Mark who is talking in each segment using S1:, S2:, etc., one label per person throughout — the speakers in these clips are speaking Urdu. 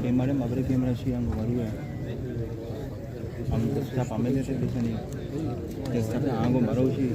S1: Kemarin maghrib kemarin siang baru ya. Am kita pamit itu bisa nih. Jadi anggo baru sih.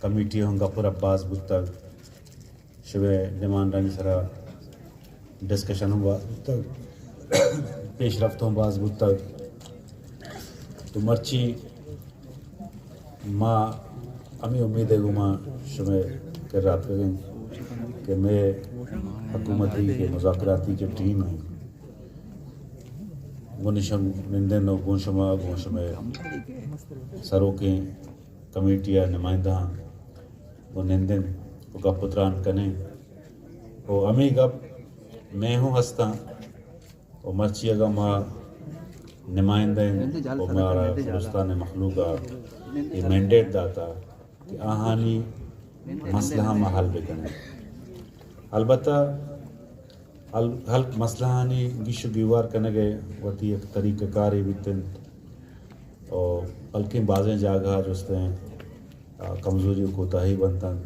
S2: Committee ہوں گپر عباس بتگ شبہ نمان رنگ سرا ڈسکشن ہوں باز بتگ پیش رفت ہوں باز بتگ تو مرچی ماں امی امید ہے گما شبہ کر رات کریں کہ میں حکومتی کے مذاکراتی کے ٹیم ہیں گونشم نندن و گونشما گونشم سروکیں کمیٹیا نمائندہ وہ نندن وہ گپ پتران کنے وہ امی گپ میں ہوں ہستا وہ مرچی اگا ماں نمائندہ وہ ہمارا ہندوستان مخلوقہ یہ مینڈیٹ داتا کہ آہانی مسئلہ میں حل بکنے البتہ حل مسئلہ ہانی گیشو گیوار کنگے وتی ایک طریقہ کاری بیتن اور بلکہ بعضیں جاگہ جستے ہیں کمزوری کوتاہی بنتن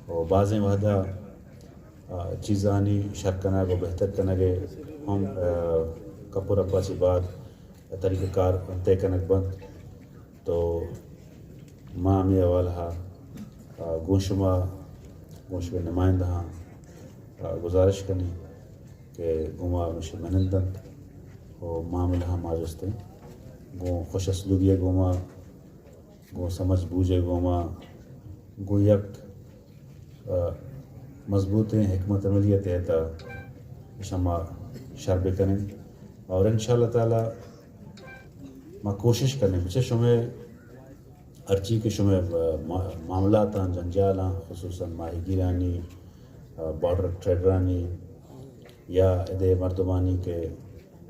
S2: اور بعضیں وحدہ چیزانی شرکنہ کو بہتر کنگے ہم کپور اپا سے بعد طریقہ کار طے کنگ بند تو ماں میں اولہا گوشما نمائندہ گزارش کرنی کہ گما مش منندن اور معاملہ ماجستے گو خوش اسلوبی گوما گو سمجھ بوجھے گوما گو یک مضبوط حکمت عملیت ہے شما شرب کریں اور انشاءاللہ تعالی میں کوشش کرنے بچے شمیں ارچی کے شمیں معاملات ہیں جنجال ہیں خصوصاً ماہی گیرانی بارڈر ٹریڈرانی یا ادے مردمانی کے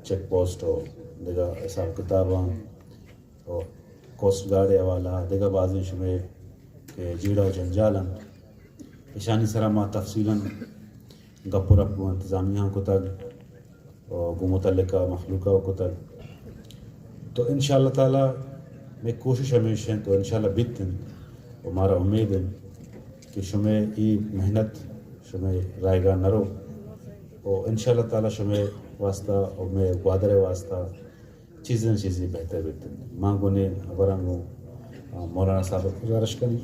S2: چیک پوسٹ ہو دیگا حساب کتاباں اور کوسٹ گارڈ حوالہ دیگا بازیں شمیں کہ جیڑا و جنجالاں اشانی سرما تفصیلاً گپر اپو انتظامیہ کو تگ اور گو متعلقہ مخلوقہ کو تگ تو انشاءاللہ تعالی میں کوشش ہمیشہ تو انشاءاللہ بیتن ہمارا امید ہے کہ شمیں ای محنت شمیں رائے گاہ نرو اور انشاءاللہ تعالی شمیں واسطہ اور میں گوادر واسطہ چیزیں بہتر بیتن ماں گونے برانگو مولانا صاحب گزارش کریں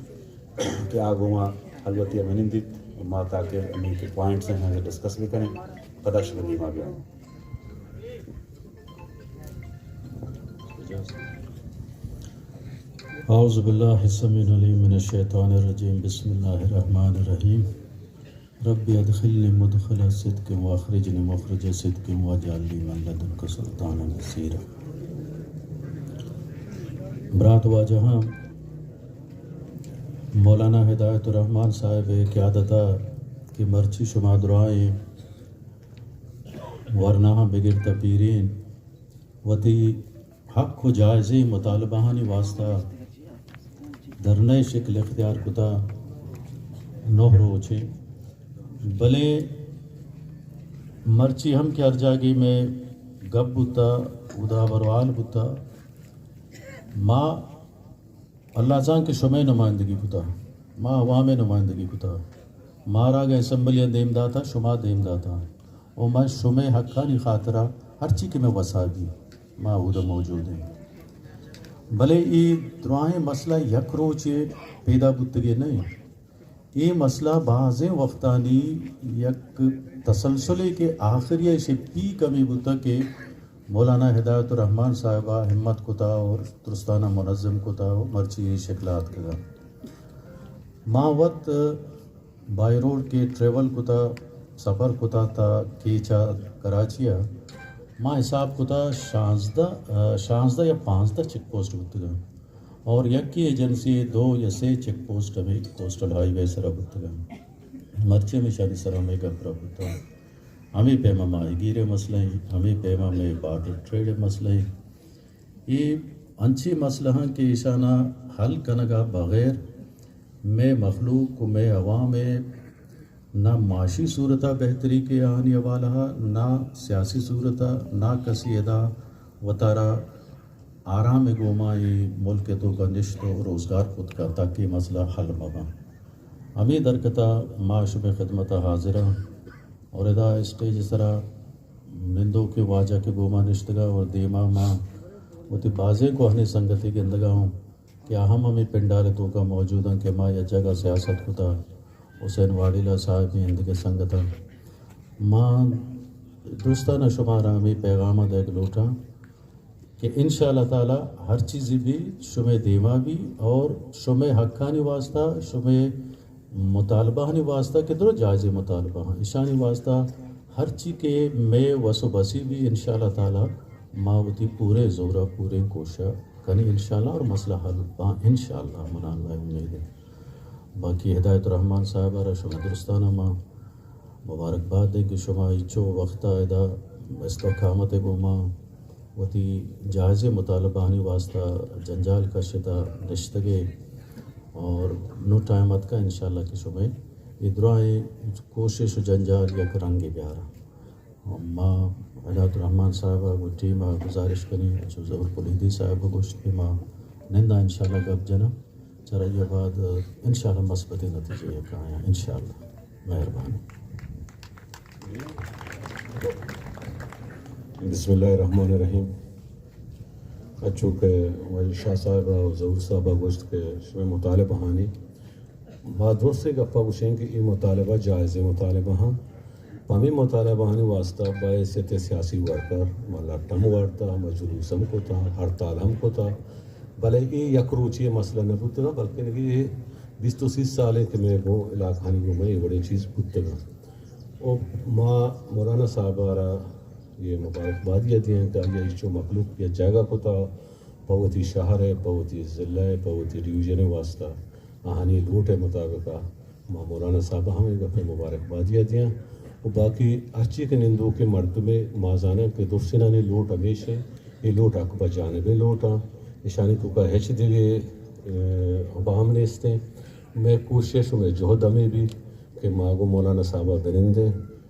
S2: کہ آگو ماں البتہ میں دیت ماں تاکہ انہیں کے پوائنٹس ہیں ہمیں ڈسکس بھی کریں پتہ شمدی ماں گیا
S3: اعوذ باللہ السمیع العلیم من الشیطان الرجیم بسم اللہ الرحمن الرحیم رب ادخلنی مدخل صدق واخرجنی مخرج صدق واجعل لی من لدنک سلطانا نصیرا برات واجہاں مولانا ہدایت الرحمن صاحب قیادتہ کی مرچی شما دعائیں ورنہ بگرتا پیرین وتی حق و جائزی مطالبہانی واسطہ درنئے شکل اختیار کتا نو روچے بلے مرچی ہم کیا ارجاگی میں گب بتا ادا وروال بتا ماں اللہ جان کے شمع نمائندگی کتا ماں عوام نمائندگی کتا مارا گئے اسمبلیاں دیم داتا شما دیم داتا اور میں شمع حقانی خاطرہ ہر چی کے میں وسادی ماں ادھا موجود ہیں بلے ای دعائیں مسئلہ یک روچے پیدا بتگے نہیں یہ مسئلہ بعضیں وقتانی یک تسلسلے کے آخریہ سے پی کمی بتا کہ مولانا ہدایت الرحمن صاحبہ ہمت کتا اور درستانہ منظم کتا مرچی شکلات کتا ماں وقت بائی روڈ کے ٹریول کتا سفر کتا تا کیچا کراچیا ماں حساب کتا 16 یا 15 چیک پوسٹ بتگا اور یک کی ایجنسی 2 یا 6 چیک پوسٹ ہمیں کوسٹل ہائی وے سرا بتگا مرچے میں شادی سرا میں گپرا بتا ہمیں پیما ماہی گیرے مسئلہ ہیں ہمیں پیما میں بارڈر ٹریڈ مسئلہ ہیں یہ انچی مسئلہ ہیں کہ اشانہ حل کنگا بغیر میں مخلوق کو میں عوام میں نہ معاشی صورتہ بہتری کے آنی والا نہ سیاسی صورتہ نہ کسی ادا وطارہ آرام گومائی ملک تو کا نشت و روزگار خود کا تاکہ مسئلہ حل مبا ہمیں درکتا معاشب خدمت حاضرہ اور ادا اسٹیج اس طرح نندوں کے واجہ کے گوما نشتگا اور دیما ماں وہ تی بازے کو ہنے سنگتی کے اندگا ہوں کہ اہم ہمیں پنڈال تو کا موجود ہیں کہ ماں یا جگہ سیاست کتا حسین واڑیلا صاحب بھی ہند کے سنگتا ماں دوستانہ شمارہ ہمیں پیغامات ایک لوٹا کہ انشاءاللہ تعالی ہر چیز بھی شمع دیما بھی اور شمع حقانی واسطہ شمع مطالبہ نہیں واسطہ کدھر جائز مطالبہ اشانی واسطہ ہر چیز کے میں وسو بسی بھی انشاءاللہ تعالی ماوتی پورے زورہ پورے کوشش کنی انشاءاللہ اور مسئلہ حل انشاءاللہ منا اللہ امید ہے. باقی ہدایت الرحمن صاحب را شما درستانہ ماں مبارکباد دے کہ شما اچو وقتہ ادا استقامت گو ماں وتی جائز مطالبانی واسطہ جنجال کا شدہ رشتگے اور نو ٹائمت کا انشاءاللہ کی شما یہ دعائیں کوشش و جنجال یک رنگ بیارا ماں ہدایت الرحمن صاحبہ وہ ٹیم گزارش کریں جو ظہور پلیدی صاحب گوشت کی ماں نندہ انشاءاللہ گب جنا چرا یہ بعد انشاءاللہ مثبتی نتیجے کا آیا انشاءاللہ مہربانی.
S4: بسم اللہ الرحمن الرحیم. اچھو کہ شاہ صاحب اور ظہور صاحبہ گوشت کے شمی مطالبہ ہانی بات درست سے گپا گوشیں کہ یہ مطالبہ جائز مطالبہ ہاں پامی مطالبہ ہانی واسطہ باعثیت سیاسی ورکر مالا ٹم وارتا مجلوس ہم کو تھا ہڑتال ہم کو تھا بھلے یہ یک روچی مسئلہ نہ بودتا نا بلکہ یہ 20-30 سال ہے کہ میں وہ علاقہ ہانی کو میں یہ بڑی چیز بودتا گا اور ماں مولانا صاحب آرہ یہ مبارکبادیاں دیں کہ یہ جو مخلوق یہ جگہ کو تھا بہت ہی شہر ہے بہت ہی ضلع ہے بہت ہی ڈویژن واسطہ آہانی لوٹ ہے مطابقہ ماں مولانا صاحب ہمیں گپے مبارکبادیاں دیں اور باقی اچھی کے نندوں کے مرد میں مازانہ کے درسنہ نے لوٹ ہمیشہ یہ لوٹ اکبر جانب لوٹا اشانی تو کا ہیچ دیگے عبام نے اس نے میں کوشش میں جہد ہمیں بھی کہ ماغو مولانا صاحبہ برندے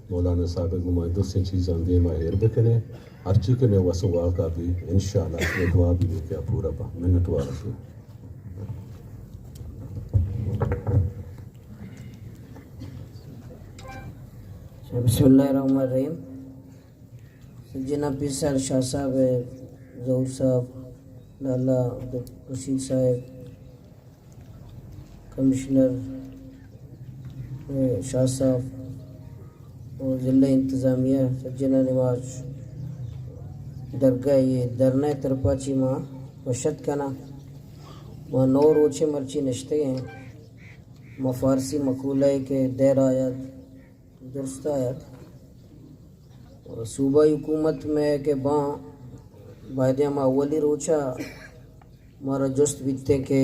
S4: مولانا صاحب نمائندوں سے چیزاں دے ماہر بکنے ہر چیز کے میں وسوا کا بھی انشاءاللہ یہ دعا بھی لے کے پورا پا منت وارا شو.
S5: بسم اللہ الرحمن الرحیم. جناب پیر صاحب شاہ صاحب ظہور صاحب لالا رشید صاحب کمشنر شاہ صاحب اور ضلع انتظامیہ سجنہ نواز درگاہ یہ درنہ ترپاچی ماں وشت کنا ماں نو روچے مرچی نشتے ہیں ماں فارسی مقولہ ہے کہ دیر آیت درست آیت اور صوبائی حکومت میں کہ باں بائدہ ماں اولی روچا مارا جست بیتے کہ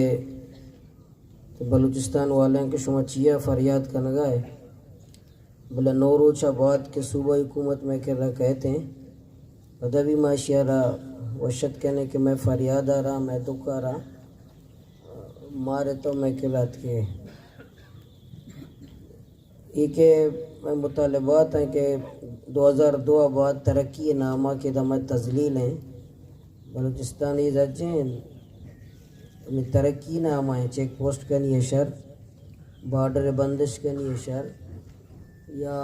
S5: بلوچستان والے کہ شما چیا فریاد کا نگاہ ہے بلا نو روچہ بعد کے صوبائی حکومت میں کہ رہا کہتے ہیں ادبی معاشیہ رہا وشت کہنے کہ میں فریاد آ رہا میں دکھ آ رہا مارے تو میں کہلات کے یہ کہ میں مطالبات ہیں کہ 2002 بعد ترقی نامہ کے دمہ تزلیل ہیں بلوچستانی زجیں میں ترقی نامہ ہیں چیک پوسٹ کا نہیں ہے شر بارڈر بندش کا نہیں ہے شر یا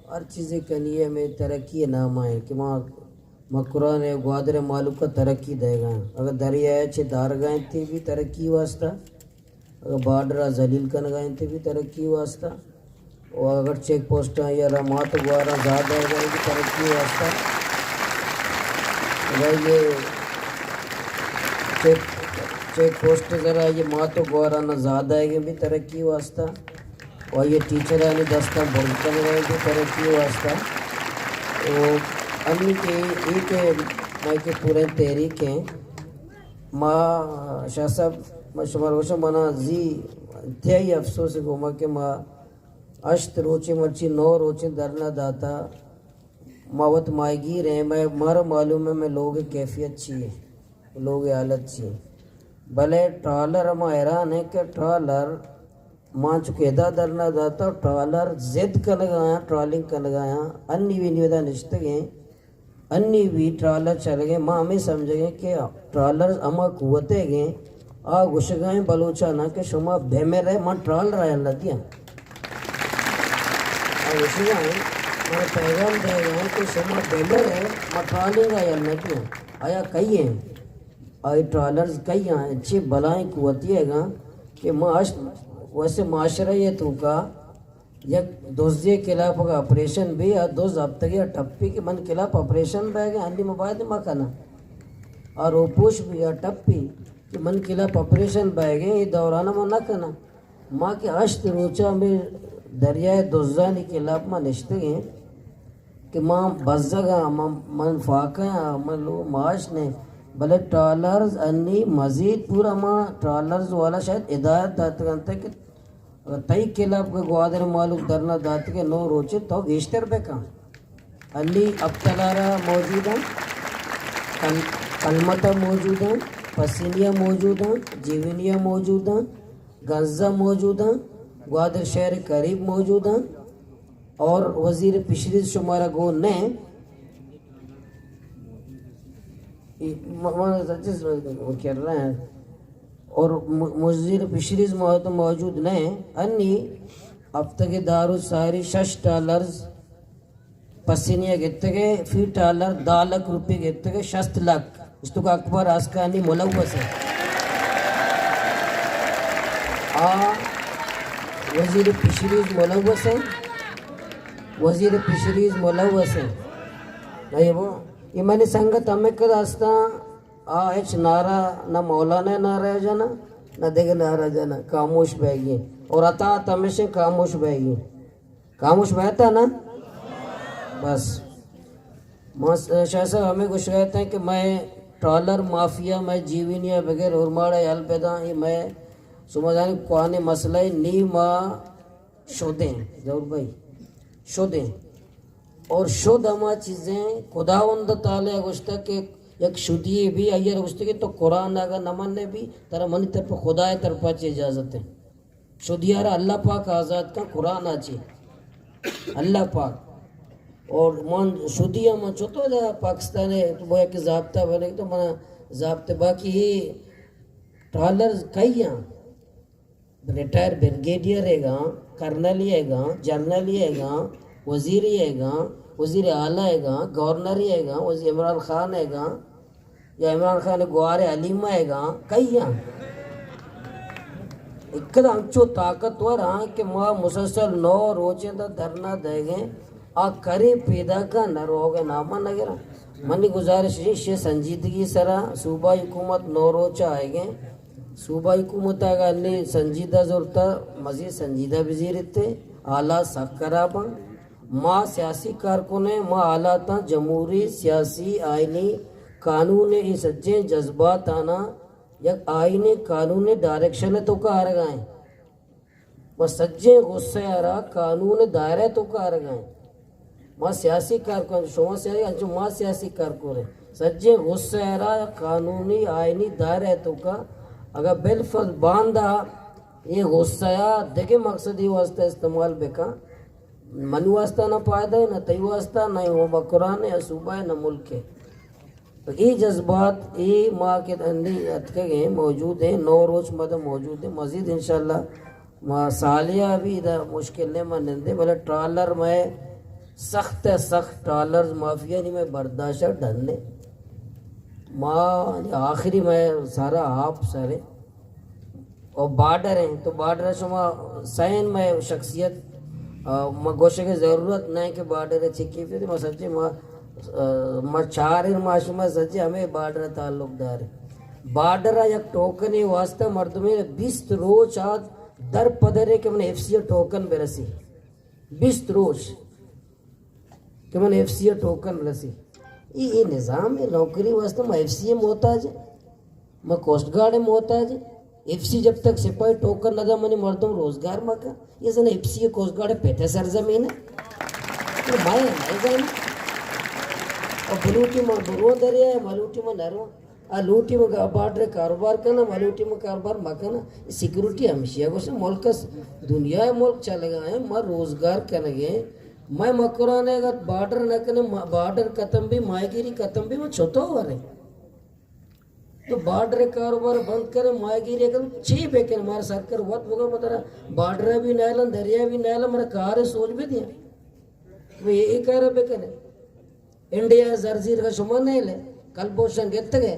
S5: ہر چیزیں کا نہیں ہے میں ترقی نامہ ہیں کہ ماں قرآن گوادر معلوم کا ترقی دے گا اگر دریائے چھے دارگاہیں تھے بھی ترقی واسطہ اگر بارڈر ذلیل کا نگاہیں تھے بھی ترقی واسطہ اور اگر چیک پوسٹاں یا رمات گوارا زیادہ ہے گا بھی ترقی واسطہ اگر یہ چیک پوسٹ ذرا یہ مات گوارا نہ زیادہ ہے گا بھی ترقی واسطہ اور یہ ٹیچرانی دستہ بھرکن رہے بھی ترقی واسطہ اور امی کے ایک میں کے پورے تحریک ہیں ماں شاہ صاحب میں شمار روشہ منا زی انتہائی افسوس گھوما کہ ماں اشت روچے مرچی 9 روچے درنا داتا ماوت مائی گیر ہیں میں مارا معلوم ہے میں لوگ کیفیت چاہیے لوگ حالت چاہیے بھلے ٹرالر ہم حیران ہے کہ ٹرالر ماں چکے دا درنا داتا ٹرالر زد کا لگایا ٹرالنگ کا لگایا انی بھی نیویدہ نشتے گئے انی بھی ٹرالر چل گئے ماں ہمیں سمجھے گئے کہ ٹرالر اما قوتیں گئے گھش گئے بلوچانہ کہ شما بھیمے رہے ماں ٹرال رہا ہے اللہ دیا گھش گئے ماں پیغام دے گئے کہ شما بھیمے رہے ماں ٹرالنگ رہا ہے اللہ دیا آیا کئی ہیں آئی ٹرالرز کئی ہیں اچھی بلائیں قوتی ہے گا کہ ویسے معاشرہ یہ تو کا یک دوزی خلاف کا آپریشن بھی یا دوز اب تک یا ٹپی کے من خلاف آپریشن بہ گئے ہنڈی مباحد ماں کنا اور اوپوش بھی یا ٹپی کہ من خلاف آپریشن بہ گئے یہ دورانہ ماں نہ کنا ماں کے اشت روچہ میں دریائے دوزانی خلاف ماں نشتے گئے کہ ماں بزگا من فاقہ ملو معاش نے بلے ٹرالرز انی مزید پورا ماں ٹرالرز والا شاید ہدایت دات کرتا ہے کہ تئی خلاف کے گوادر معلوم درنا دات کے نو روچے تو گیشتر بے کہاں علی ابتلارا موجود ہیں کلمتہ موجود ہیں پسینیہ موجود ہیں جیونیہ موجود ہیں گنزہ موجود ہیں گوادر شہر قریب موجود ہیں اور وزیر پشری شمارہ گو نے کر رہے ہیں اور وزیر پشریز موجود نہیں انی اب تک دارو ساری $6 پسینیہ گتے گئے فی ڈالر 10 لاکھ روپے گتے گئے 60 لاکھ اس تو کا اکبر آسکانی ملوث ہے وزیر پشریز ملوث ہے وزیر پشریز ملوث ہے نہیں وہ یہ میں نے سنگت ہمیں کر آستا ایچ نارا نہ مولانا نارا جانا نہ دیکھ نارا جانا خاموش بہ گئی اور اطاعت ہمیشہ خاموش بہ گئی خاموش بہتا نا بس شاہ صاحب ہمیں کچھ کہتے ہیں کہ میں ٹرالر مافیا میں جیونیا بغیر اور ماڑا یال پیدا میں سمجھانے کونے مسئلہ نی ماں شدیں ضرور بھائی شدیں اور شد ہما چیزیں خداوند تعالی گوشتا کہ یک شدی بھی آئیر گوشتا کہ تو قرآن آگا نمان نے بھی ترہ منی طرف خدا طرف چی اجازت ہے شدیارہ اللہ پاک آزاد کا قرآن آچی اللہ پاک اور من شدیہ من چھوٹو جا پاکستان ہے تو وہ ایک ضابطہ بنے تو من ضابطہ باقی ہی ٹرالرز کئی ہیں ریٹائر بریگیڈیئر ہے گا کرنل ہے گا جرنل ہے گا وزیر ہے گا وزیر اعلیٰ ہے گا گورنر ہے گا وزیر عمران خان ہے گا یا عمران خان گوار علیمہ ہے گا کئی ہیں اکدام چو طاقتور ہاں کہ ماں مسلسل 9 روچے دا دھرنا دے گئے کرے پیدا کا نہ روگے نامہ نگرہ منی گزارش شیئے سنجیدگی سرا صوبہ حکومت 9 روچہ آئے گئے صوبہ حکومت آگا انہیں سنجیدہ ضرورتا مزید سنجیدہ بزیرتے اعلیٰ سکراباں ماں سیاسی کارکنیں ماں اعلیٰ تا جمہوری سیاسی آئینی قانون ای سجیں جذبات آنا یک آئینی قانون ڈائریکشن تو کا آرگائیں ماں سجیں غصے آرہا قانون دائرہ تو کا آرگائیں ماں سیاسی کارکن شما سیاسی انچو ماں سیاسی کارکن ہے سجیں غصے آرہا قانونی آئینی دائرہ تو کا اگر بالفل باندھا یہ غصہ دیکھے مقصدی واسطہ استعمال بکا منو واسطہ نہ پائدہ ہے نہ تی واسطہ نہ وہ بقرآن ہے صوبہ ہے نہ ملک ہے تو یہ جذبات یہ ماں کے اندی اتکے گئے موجود ہیں 9 روز مدہ موجود ہیں مزید انشاءاللہ ماں سالیہ بھی ادھا مشکل نے ماں نندے بلے ٹرالر میں سخت ٹرالرز مافیا نہیں میں برداشت ڈھننے ماں آخری میں سارا آپ سارے اور بارڈر ہیں تو بارڈر شما سین میں شخصیت گوشے کی ضرورت نہیں کہ بارڈر ہے چھکی پھر میں سچے ماں چارین معاشمہ سچے ہمیں بارڈر تعلق دار ہے بارڈر یک ٹوکنی واسطہ مردمی 20 روز آج در پدرے کہ میں ایف سی ٹوکن برسی 20 روز کہ میں ایف سی ٹوکن برسی یہ نظام ہے نوکری واسطہ میں ایف سی محتاج ہے میں کوسٹ گارڈ محتاج ہے ایف سی جب تک سپاہی ٹوکن نہ دا منی مردم روزگار مکا یہ سن ایف سی کوسٹ گارڈ پیٹھے سرزمین ہے مائے جانا اور بلوٹی میں برو دریا ہے ملوٹی میں نرو لوٹی میں بارڈر کاروبار کرنا ملوٹی میں کاروبار مکانا سیکورٹی ہمیشہ کو سے ملک دنیا ہے ملک چلے گا ہے میں روزگار کرنے گئے میں مکرانے اگر بارڈر نہ کرنے بارڈر ختم بھی ماہی گیری ختم بھی میں چھوٹا ہوا رہے تو بارڈر کاروبار بند کرے ماہی گیری اگر چھ بیکن ہمارا سرکر وقت ہوگا بتا رہا بارڈر بھی نیلن دریا بھی نیلن میرا کار سوچ بھی دیا وہ یہ کہہ رہا بیکن ہے انڈیا زرزیر کا شما نہیں لے کل پوشن گیت گئے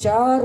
S5: 4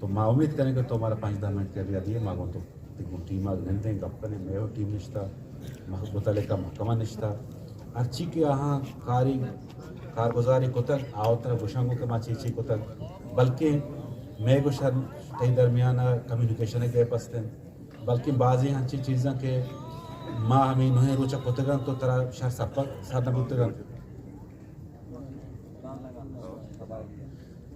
S2: تو ما امید کریں کہ تو ہمارا 5-10 منٹ کے ابھی دیے ماگوں تو ٹیم گھنٹے گپ کریں میں ٹیم نشتہ متعلقہ محکمہ نشتہ اچھی کہ یہاں کارگزاری کتک آؤ طرف گشنگوں کے ماں چیچی کتک بلکہ میں گشن تی درمیان کمیونیکیشن کے پستیں بلکہ بعضی ہنچی چیزیں کہ ماں ہمیں نوہیں روچہ کتگن تو ترا شہر ساتھ نبوتگن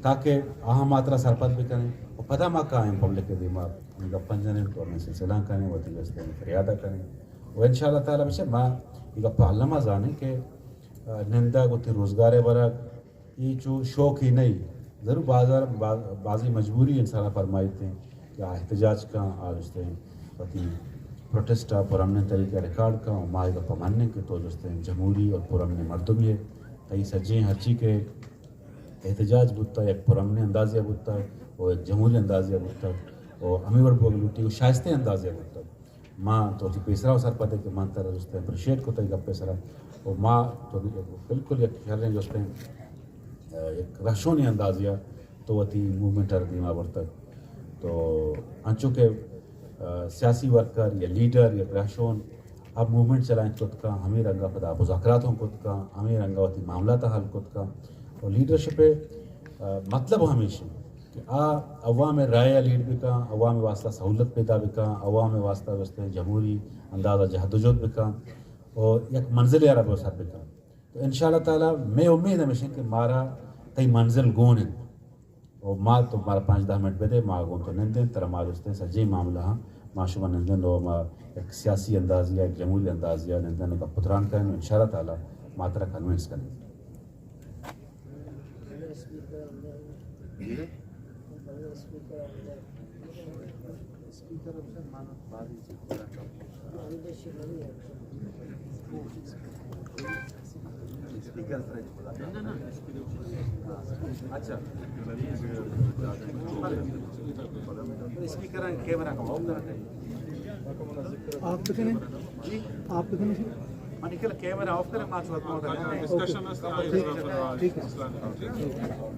S2: تاکہ آہاں ماترہ سرپت بھی کریں اور پتہ ماں کہاں ہیں پبلک کے دماغ ان کا پنجنے اور میں سلسلہ کریں وہ تیجستے ہیں فریادہ کریں وہ انشاءاللہ تعالیٰ بچے ماں یہ کا پالنما جانے کہ نندہ کو تھی روزگارے برک یہ چو شوق ہی نہیں ضرور بعضی مجبوری انسانہ فرمائی تھیں کہ احتجاج کا آجستے ہیں پتی پروٹیسٹا پرامن طریقہ ریکارڈ کا ماہ کا پماننے کے تو جستے ہیں جمہوری اور پرامن مردم یہ تئی سجیں ہرچی کے احتجاج بودتا ہے ایک پرامن اندازیہ بودتا ہے اور ایک جمہوری اندازیہ بودتا ہے اور امیور بوگلوٹی وہ شائستے اندازیہ بودتا ہے ماں تو پیسرا و سر پتے کہ مان طرح جستے ہیں اپریشیٹ کو تئی گپ پیسرا اور ماں تو بالکل یک خیال ہیں جستے ہیں ایک رشونی اندازیہ تو وہ تھی موومنٹ دیما برتا تو انچو کے سیاسی ورکر یا لیڈر یا پریشون اب موومنٹ چلائیں خود کا ہمیں رنگا پدا مذاکرات ہوں خود کا ہمیں رنگا ہوتی معاملات حل خود کا اور لیڈرشپ مطلب ہمیشہ کہ عوام رائے لیڈ بھی کا عوام واسطہ سہولت پیدا بھی کا عوام واسطہ واسطے جمہوری اندازہ جہدوجہد بھی کا اور یک منزل عرب وسط بھی کا تو انشاءاللہ تعالیٰ میں امید ہمیشہ کہ مارا تی منزل گون ہے اور ماں تو مارا 5-10 منٹ بدے ماں گون تو نندیں ترہ ماں جستے سجی معاملہ ہاں ماں شما نندن رو ماں ایک سیاسی اندازیہ ایک جمہوری اندازیہ نندن کا پتران کریں انشاءاللہ تعالیٰ ماں ترہ کنوینس کریں اچھا اسپیکر کیمرہ کا آف کرنا چاہیے
S6: آپ دکھنے جی آپ دکھنے
S2: کیمرہ آف کریں
S6: ٹھیک ہے